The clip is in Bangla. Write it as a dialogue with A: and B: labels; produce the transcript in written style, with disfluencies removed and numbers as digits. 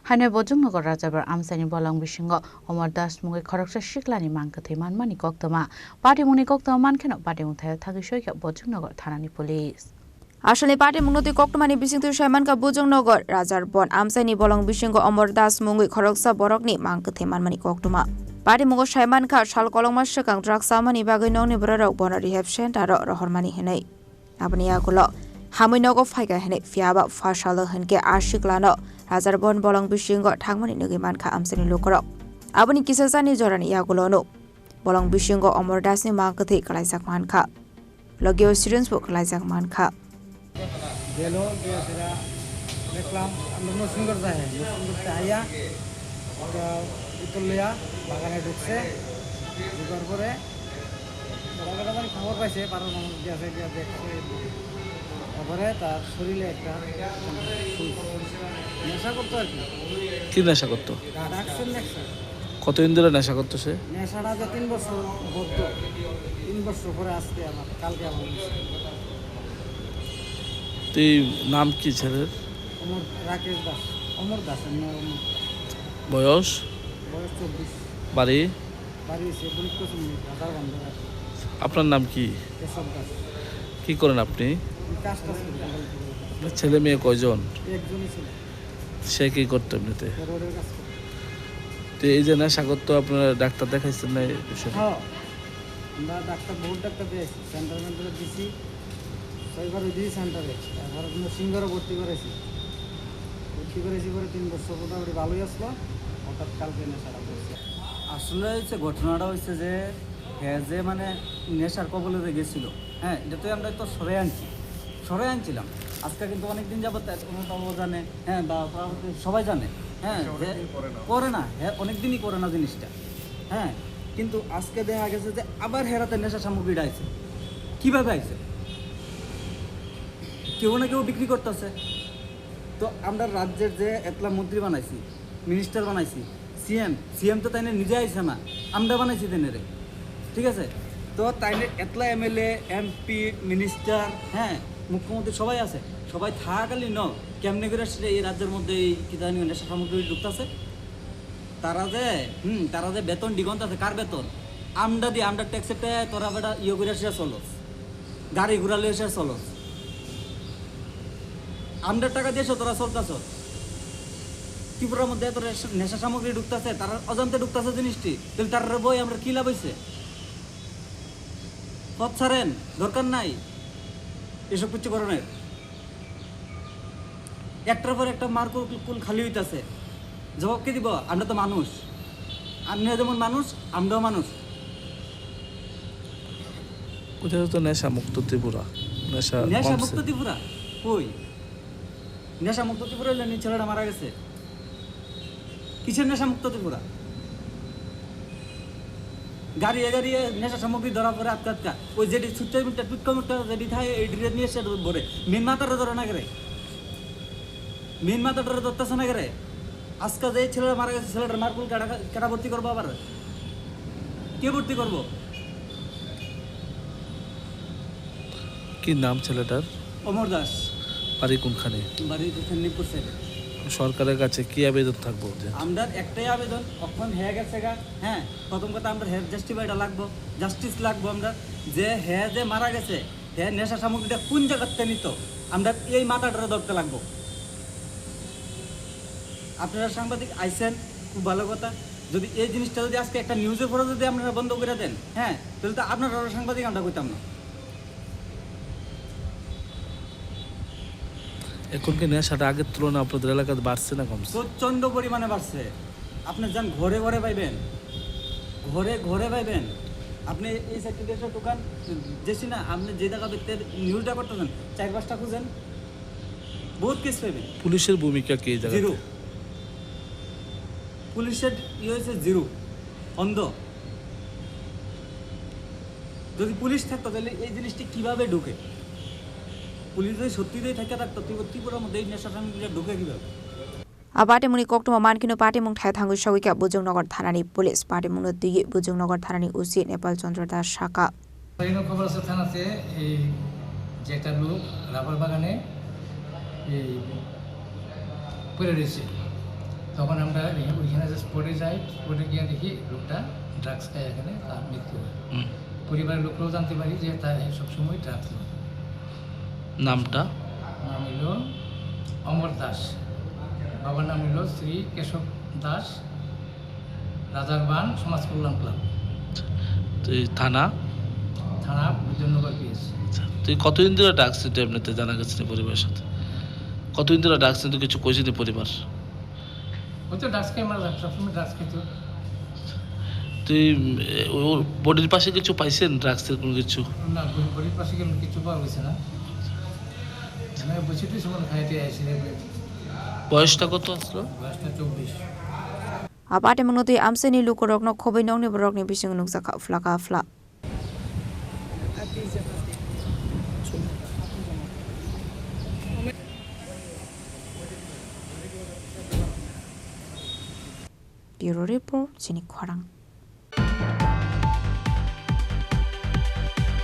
A: হাইনে বজুংনগর রাজাবার আমসানি বলং বিসঙ্গ অমর দাস মুগে খরকসা শিকলানি মানকথে মানমানি কক্তমা পাটিমুনি কক্তমা মানখেনো পাটিমুথায় থাকি সৈকা বজুংনগর থানানি পুলিশ
B: আসলে পাটে মুনতি কক্টমানি বিসিংতু সাইমানকা বুজংনগর রাজার বন আমসাইনি বলং বিসঙ্গ অমর দাস মুঙ্গি খরকসা বরকনি মাংকথে মানমানি কক্টমা পাটে মুগো সাইমানকা সাল কলংমা সকাং ড্রাগ সামানি বাগৈ নংনি বরক বন রিহেব সেন্টার রহরমানি হেनै আপনি আগুলো হামৈনগ ফাইকা হেनै ফিয়াবা ফাশাল হনকে আশিকলানো রাজার বন বলং বিসঙ্গ ঠাংমানি নগি মানখা আমসাইনি লোকরক আপনি কিসাজানি জরানি ইয়াগুলোনো বলং বিসঙ্গ অমর দাসনি মাংকথে কলাইজাক মানখা লগিও স্টুডেন্টস বো কলাইজাক মানখা
C: গেল গিয়ে সেটা দেখলাম আমরা নরসিংগড় যাই নরসিংগড়তে আইয়া উত্তর লইয়া বাগানে ঢুকছে ঢুকার পরে বাগানে মানে খবর পাইছে পাড়ার মানুষ গিয়েছে গিয়ে দেখছে তারপরে তার শরীরে একটা নেশা করতো আর
D: কি নেশা করতো?
C: ডাকছেন নেশা।
D: কতদিন ধরে নেশা করতো সে?
C: নেশাটা যে 3 বছর বদ্ধ, 3 বছর পরে আজকে আমার কালকে আমার
D: তুই নাম কি ছেলের?
C: অমর রাকেশ দাস, অমর দাস।
D: বয়স?
C: বয়স 24।
D: বাড়ি?
C: বাড়ি এসে রাজার বন্ধ।
D: আপনার নাম কি?
C: কেশব দাস।
D: কি করেন আপনি?
C: কাজটা
D: ছেলে মেয়ে কয়জন?
C: একজনই ছিল।
D: সে কি করতো এমনিতে?
C: রোডের কাজ করতো।
D: তো এই যে নেশা করতো, আপনারা ডাক্তার দেখাইছেন না?
C: হ্যাঁ, আমরা ডাক্তার বহুত ডাক্তার পেয়েছি, সেন্টারে দিছি, 6বার দিয়েছি সেন্টারে। তারপরে সিঙ্গারও ভর্তি করেছি পরে 3 বছর মোটামুটি ভালোই আসলো। হঠাৎ কালকে নেশাটা করছে। আসলে হচ্ছে ঘটনাটা হচ্ছে যে হ্যাঁ, যে মানে নেশার কবলে গেছিলো, হ্যাঁ, এটা তো আমরা তো সরে আনছিলাম। আজকে কিন্তু অনেকদিন যাবত জানে, হ্যাঁ, বা সবাই জানে, হ্যাঁ, করে না, হ্যাঁ, অনেকদিনই করে না জিনিসটা, হ্যাঁ, কিন্তু আজকে দেখা গেছে যে আবার হেরাতে নেশা সামগ্রীটা আইছে। কীভাবে আইছে? কেউ না কেউ বিক্রি করতেছে। তো আমরা রাজ্যের যে এতলা মন্ত্রী বানাইছি, মিনিস্টার বানাইছি, সিএম তো তাইনে নিজে আইছে না, আমরা বানাইছি তেনে, ঠিক আছে? তো তাইনে এতলা এমএলএ, এমপি, মিনিস্টার, হ্যাঁ, মুখ্যমন্ত্রী সবাই আছে। সবাই থাকাকালীন কেমনে করে এই রাজ্যের মধ্যে এই কিতানি নেশা সামগ্রী ঢুকতেছে। তারা যে বেতন দিগন্ত আছে, কার বেতন? আমরা ট্যাক্সেতে তোরা বেটা করে আসে চলস, গাড়ি ঘুরালে এসে চলস, আমরা টাকা দিয়েছ, তোরা চলতেছ। ত্রিপুরার মধ্যে তোর নেশা সামগ্রী ঢুকতেছে, তারা অজান্তে ঢুকতেছে জিনিসটি, তাহলে তার বই আমরা কি লাভ হয়েছে? পথ ছাড়েন, দরকার নাই এসব কিছু করণের। একটার পর একটা মার কুল খালি হইতেছে, জবাব কে দিব? আমরা তো মানুষ, আপনিও যেমন মানুষ, আমরাও মানুষ।
D: কোথায় তো নেশা মুক্ত ত্রিপুরা,
C: নেশা মুক্ত ত্রিপুরা কই? নেশা মুক্ত ত্রিপুরা হইলে ছেলেটা মারা গেছে। কিসের নেশা মুক্ত ত্রিপুরা? গাড়িয়ে নেশা সামগ্রী ধরা পরে আটকা ওই যেটি ছুটটা টুটকা যেটি থাকে এই ডিরে নিয়ে সে ভরে মেন মাথাটা ধরে না গেলে, মেন মাথাটা ধরতেছে না গেলে। আজকে যে ছেলেটা মারা গেছে, ছেলেটার মারকুল কেটা ভর্তি করবো? আবার কে ভর্তি করবো?
D: কি নাম ছেলেটার?
C: অমর দাস।
D: বাড়ি কোনখানে?
C: বাড়ি নিপুর সাইডে।
D: সরকারের কাছে কি আবেদন থাকবো?
C: আমরা একটাই আবেদন, অক্ষণ হয়ে গেছে গা, হ্যাঁ, প্রথম কথা আমরা হেয়ার জাস্টিফাইটা লাগবো, জাস্টিস লাগবো। আমরা যে হ্যাঁ যে মারা গেছে, হ্যাঁ নেশা সামগ্রীটা কোন জায়গাতে নিত, আমরা এই মাথাটা ধরতে লাগবো। আপনারা সাংবাদিক আইসেন, খুব ভালো কথা। যদি এই জিনিসটা যদি আজকে একটা নিউজের পরে যদি আপনারা বন্ধ করে দেন, হ্যাঁ, তাহলে তো আপনারা সাংবাদিক আমরা কইতাম না।
D: এখন কি নেশাটা আগের তুলনায় আপনাদের এলাকাতে বাড়ছে না কমছে?
C: প্রচণ্ড পরিমাণে বাড়ছে। আপনি যান ঘরে ঘরে পাইবেন, ঘরে পাইবেন। আপনি এই সাইডে দোকান যেছি না, আপনি যে জায়গা ব্যক্তির নিউজটা করতেছেন, 4-5টা খুঁজেন, বহুত কেস পাইবেন।
D: পুলিশের ভূমিকা কি?
C: জিরো। পুলিশের হয়েছে জিরো, অন্ধ। যদি পুলিশ থাকতো তাহলে এই জিনিসটি কিভাবে ঢুকে? পুলিশ যদি সত্যিই থাকে থাকতো, ত্রিপুরার মধ্যে এই নেশা সামগ্রীটা ঢুকে কিভাবে?
B: পাটিমুনি কক্টমা মানকিনো পাটিমুং ঠাই থাঙ্গু সগিকা বুজংনগর থানানি পুলিশ পাটিমুং দিগি বুজংনগর থানানি ওসি নেপাল চন্দ্র দাস শাখা।
E: খবর আছে থানাতে এই যে একটা লোক রাবার বাগানে এই পড়ে রয়েছে, তখন আমরা ওইখানে যে স্পটে যাই, স্পটে গিয়ে দেখি লোকটা ড্রাগস খায়, এখানে তার মৃত্যু হয়। পরিবারের লোকরাও জানতে পারি যে তার সবসময় ড্রাগস নেয়।
D: নামটা?
E: নাম হইল অমর দাস, বাবার নাম হইল শ্রী কেশব দাস, রাজার বান সমাজ কল্যাণ ক্লাব,
D: তো এই থানা?
E: থানা বিজয়নগর পিএস।
D: তুই কতদিন ধরে ডাকস নিতে এমনিতে জানা গেছে না পরিবারের সাথে? কতদিন ধরে ডাকস নিতে কিছু কইছে না পরিবার?
E: ওই তো ড্রাগস খাই, আমরা সবসময় ড্রাগস খেত।
D: তুই ওর বডির পাশে কিছু পাইছেন ড্রাগসের কোনো কিছু?
E: না, গরিব পাশে গেলে কিছু পাওয়া গেছে না। আমি বসে টুসে মনে খাইতে আসি,
D: বয়সটা কত আসলো?
E: বয়সটা 24।
B: Apate menguti amseni lukurok no khobai nong ni borok ni bising nuk zakha fla. Bureau report sini Khwarang.